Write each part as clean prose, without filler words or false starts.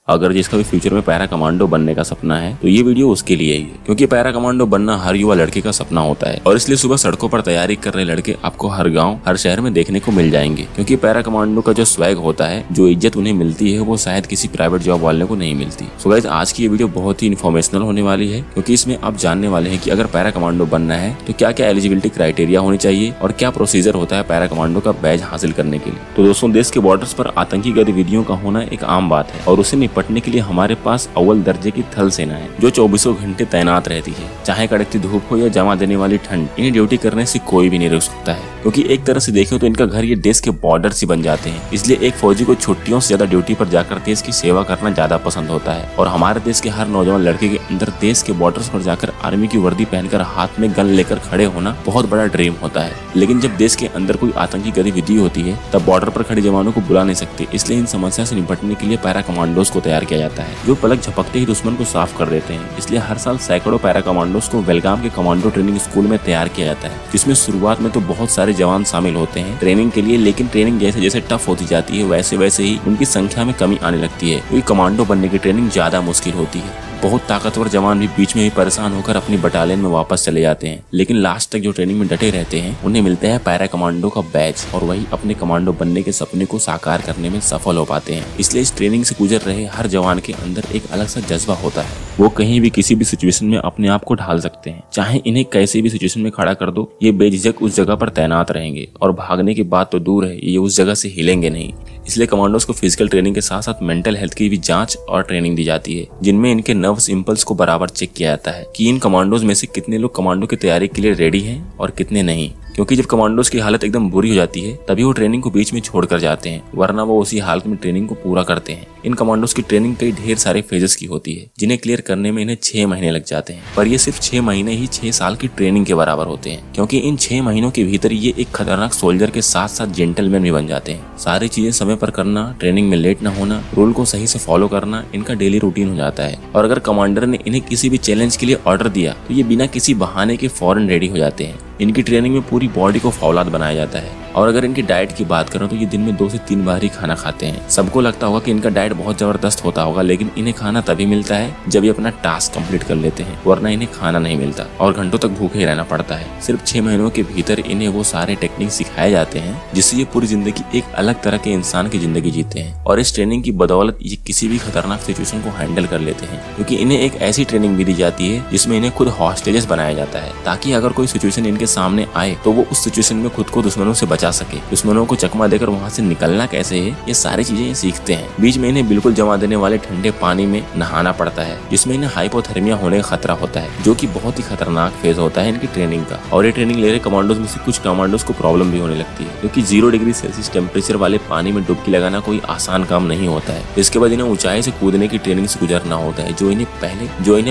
अगर जिसका भी फ्यूचर में पैरा कमांडो बनने का सपना है तो ये वीडियो उसके लिए ही है, क्योंकि पैरा कमांडो बनना हर युवा लड़के का सपना होता है और इसलिए सुबह सड़कों पर तैयारी कर रहे लड़के आपको हर गांव हर शहर में देखने को मिल जाएंगे। क्योंकि पैरा कमांडो का जो स्वैग होता है, जो इज्जत उन्हें मिलती है, वो शायद किसी प्राइवेट जॉब वाले को नहीं मिलती। सो गाइस, आज की ये वीडियो बहुत ही इन्फॉर्मेशनल होने वाली है, क्योंकि इसमें आप जानने वाले हैं कि अगर पैरा कमांडो बनना है तो क्या क्या एलिजिबिलिटी क्राइटेरिया होनी चाहिए और क्या प्रोसीजर होता है पैरा कमांडो का बैज हासिल करने के लिए। तो दोस्तों, देश के बॉर्डर्स पर आतंकी गतिविधियों का होना एक आम बात है और उसे निपटने के लिए हमारे पास अव्वल दर्जे की थल सेना है, जो 24 घंटे तैनात रहती है। चाहे कड़कती धूप हो या जमा देने वाली ठंड, इन्हें ड्यूटी करने से कोई भी नहीं रोक सकता है, क्योंकि एक तरह से देखें तो इनका घर ये देश के बॉर्डर से बन जाते हैं। इसलिए एक फौजी को छुट्टियों से ज्यादा ड्यूटी पर जाकर देश की सेवा करना ज्यादा पसंद होता है और हमारे देश के हर नौजवान लड़के के अंदर देश के बॉर्डर्स पर जाकर आर्मी की वर्दी पहनकर हाथ में गन लेकर खड़े होना बहुत बड़ा ड्रीम होता है। लेकिन जब देश के अंदर कोई आतंकी गतिविधि होती है तब बॉर्डर पर खड़े जवानों को बुला नहीं सकते। इसलिए इन समस्या से निपटने के लिए पैरा कमांडोज को तैयार किया जाता है, जो पलक झपकते ही दुश्मन को साफ कर देते हैं। इसलिए हर साल सैकड़ों पैरा कमांडोज को बेलगाम के कमांडो ट्रेनिंग स्कूल में तैयार किया जाता है, जिसमें शुरुआत में तो बहुत सारे जवान शामिल होते हैं ट्रेनिंग के लिए। लेकिन ट्रेनिंग जैसे जैसे टफ होती जाती है वैसे वैसे ही उनकी संख्या में कमी आने लगती है, क्योंकि कमांडो बनने की ट्रेनिंग ज्यादा मुश्किल होती है। बहुत ताकतवर जवान भी बीच में ही परेशान होकर अपनी बटालियन में वापस चले जाते हैं, लेकिन लास्ट तक जो ट्रेनिंग में डटे रहते हैं उन्हें मिलता है पैरा कमांडो का बैच और वही अपने कमांडो बनने के सपने को साकार करने में सफल हो पाते हैं। इसलिए इस ट्रेनिंग से गुजर रहे हर जवान के अंदर एक अलग सा जज्बा होता है। वो कहीं भी किसी भी सिचुएशन में अपने आप को ढाल सकते हैं, चाहे इन्हें कैसी भी सिचुएशन में खड़ा कर दो, ये बेझिझक उस जगह पर तैनात रहेंगे और भागने की बात तो दूर है, ये उस जगह से हिलेंगे नहीं। इसलिए कमांडोज को फिजिकल ट्रेनिंग के साथ साथ मेंटल हेल्थ की भी जांच और ट्रेनिंग दी जाती है, जिनमें इनके नर्व्स इंपल्स को बराबर चेक किया जाता है कि इन कमांडोज में से कितने लोग कमांडो की तैयारी के लिए रेडी हैं और कितने नहीं। क्योंकि जब कमांडोज की हालत एकदम बुरी हो जाती है तभी वो ट्रेनिंग को बीच में छोड़कर जाते हैं, वरना वो उसी हालत में ट्रेनिंग को पूरा करते हैं। इन कमांडोज की ट्रेनिंग कई ढेर सारे फेजेस की होती है, जिन्हें क्लियर करने में इन्हें 6 महीने लग जाते हैं। पर ये सिर्फ 6 महीने ही 6 साल की ट्रेनिंग के बराबर होते हैं, क्योंकि इन 6 महीनों के भीतर ये एक खतरनाक सोल्जर के साथ साथ जेंटलमैन भी बन जाते हैं। सारी चीजें समय पर करना, ट्रेनिंग में लेट न होना, रूल को सही से फॉलो करना इनका डेली रूटीन हो जाता है। और अगर कमांडर ने इन्हें किसी भी चैलेंज के लिए ऑर्डर दिया तो ये बिना किसी बहाने के फौरन रेडी हो जाते हैं। इनकी ट्रेनिंग में पूरी बॉडी को फौलाद बनाया जाता है। और अगर इनकी डाइट की बात करें तो ये दिन में 2 से 3 बार ही खाना खाते हैं। सबको लगता होगा कि इनका डाइट बहुत जबरदस्त होता होगा, लेकिन इन्हें खाना तभी मिलता है जब ये अपना टास्क कंप्लीट कर लेते हैं, वरना इन्हें खाना नहीं मिलता और घंटों तक भूखे ही रहना पड़ता है। सिर्फ 6 महीनों के भीतर इन्हें वो सारे टेक्निक सिखाए जाते हैं जिससे ये पूरी जिंदगी एक अलग तरह के इंसान की जिंदगी जीते हैं। और इस ट्रेनिंग की बदौलत ये किसी भी खतरनाक सिचुएशन को हैंडल कर लेते हैं, क्योंकि इन्हें एक ऐसी ट्रेनिंग भी दी जाती है जिसमें इन्हें खुद हॉस्टेजेस बनाया जाता है, ताकि अगर कोई सिचुएशन इनके सामने आए तो वो उस सिचुएशन में खुद को दुश्मनों से बचा सके। दुश्मनों को चकमा देकर वहाँ से निकलना कैसे है, ये सारी चीजें ये सीखते हैं। बीच में इन्हें बिल्कुल जमा देने वाले ठंडे पानी में नहाना पड़ता है, जिसमें इन्हें हाइपोथर्मिया होने का खतरा होता है, जो कि बहुत ही खतरनाक फेज होता है इनकी ट्रेनिंग का। और ये ट्रेनिंग ले रहे कमांडोज में से कुछ कमांडोज को प्रॉब्लम भी होने लगती है, क्योंकि 0 डिग्री सेल्सियस टेम्परेचर वाले पानी में डुबकी लगाना कोई आसान काम नहीं होता है। इसके बाद इन्हें ऊंचाई से कूदने की ट्रेनिंग से गुजरना होता है, जो इन्हें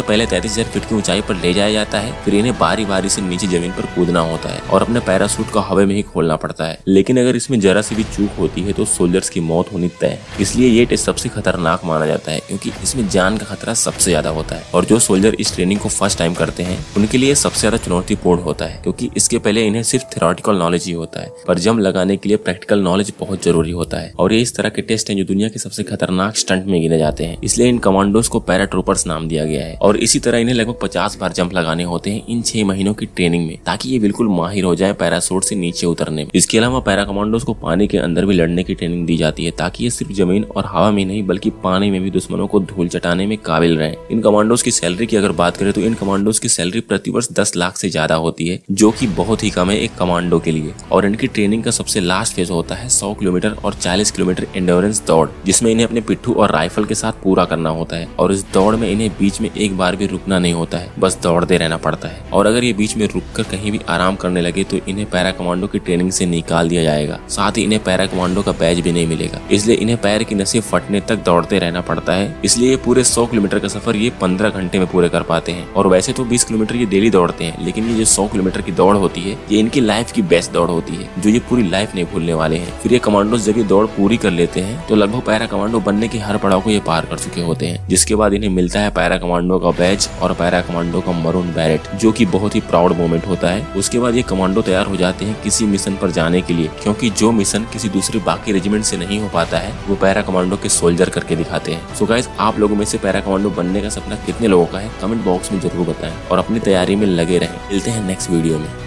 पहले 33,000 फीट की ऊंचाई पर ले जाया जाता है। फिर इन्हें बारी बारी से नीचे जमीन पर कूदना होता है और अपने पैरासूट को हवा में ही खोलना पड़ता है। लेकिन अगर इसमें जरा सी भी चूक होती है तो सोल्जर्स की मौत होनी तय है। इसलिए ये टेस्ट सबसे खतरनाक माना जाता है, क्योंकि इसमें जान का खतरा सबसे ज्यादा होता है। और जो सोल्जर इस ट्रेनिंग को फर्स्ट टाइम करते हैं उनके लिए सबसे ज्यादा चुनौतीपूर्ण होता है, क्योंकि इसके पहले इन्हें सिर्फ थ्योरेटिकल नॉलेज ही होता है, पर जंप लगाने के लिए प्रैक्टिकल नॉलेज बहुत जरूरी होता है। और ये इस तरह के टेस्ट हैं जो दुनिया के सबसे खतरनाक स्टंट में गिने जाते हैं। इसलिए इन कमांडोज को पैराट्रूपर्स नाम दिया गया है। और इसी तरह इन्हें लगभग 50 बार जंप लगाने होते हैं इन 6 महीनों की ट्रेनिंग में, ताकि ये बिल्कुल माहिर हो जाए पैरासूट से नीचे उतरने में। इसके अलावा पैरा कमांडोज को पानी के अंदर भी लड़ने की ट्रेनिंग दी जाती है, ताकि ये सिर्फ जमीन और हवा में नहीं बल्कि पानी में भी दुश्मनों को धूल चटाने में काबिल रहे। इन कमांडोज की सैलरी की अगर बात करें तो इन कमांडोज की सैलरी प्रतिवर्ष 10 लाख से ज्यादा होती है, जो कि बहुत ही कम है एक कमांडो के लिए। और इनकी ट्रेनिंग का सबसे लास्ट फेज होता है 100 किलोमीटर और 40 किलोमीटर एंड्योरेंस दौड़, जिसमें इन्हें अपने पिट्ठू और राइफल के साथ पूरा करना होता है। और इस दौड़ में इन्हें बीच में एक बार भी रुकना नहीं होता है, बस दौड़ते रहना पड़ता है। और अगर ये बीच में रुककर कहीं भी आराम करने लगे तो इन्हें पैरा कमांडो की ट्रेनिंग से निकाल दिया जाएगा, साथ ही इन्हें पैरा कमांडो का बैज भी नहीं मिलेगा। इसलिए इन्हें पैर की नसें फटने तक दौड़ते रहना पड़ता है। इसलिए ये पूरे 100 किलोमीटर का सफर ये 15 घंटे में पूरे कर पाते हैं। और वैसे तो 20 किलोमीटर ये डेली दौड़ते हैं, लेकिन ये जो 100 किलोमीटर की दौड़ होती है ये इनकी लाइफ की बेस्ट दौड़ होती है, जो ये पूरी लाइफ नहीं भूलने वाले हैं। फिर ये कमांडोज जब ये दौड़ पूरी कर लेते हैं तो लगभग पैरा कमांडो बनने के हर पड़ाव को ये पार कर चुके होते हैं, जिसके बाद इन्हें मिलता है पैरा कमांडो का बैज और पैरा कमांडो का मरून बैरेट, जो कि बहुत ही प्राउड मोमेंट होता है। उसके बाद ये कमांडो तैयार हो जाते हैं किसी मिशन पर जाने जाने के लिए, क्योंकि जो मिशन किसी दूसरी बाकी रेजिमेंट से नहीं हो पाता है वो पैरा कमांडो के सोल्जर करके दिखाते हैं। सो गाइस, आप लोगों में से पैरा कमांडो बनने का सपना कितने लोगों का है कमेंट बॉक्स में जरूर बताएं और अपनी तैयारी में लगे रहें। मिलते हैं नेक्स्ट वीडियो में।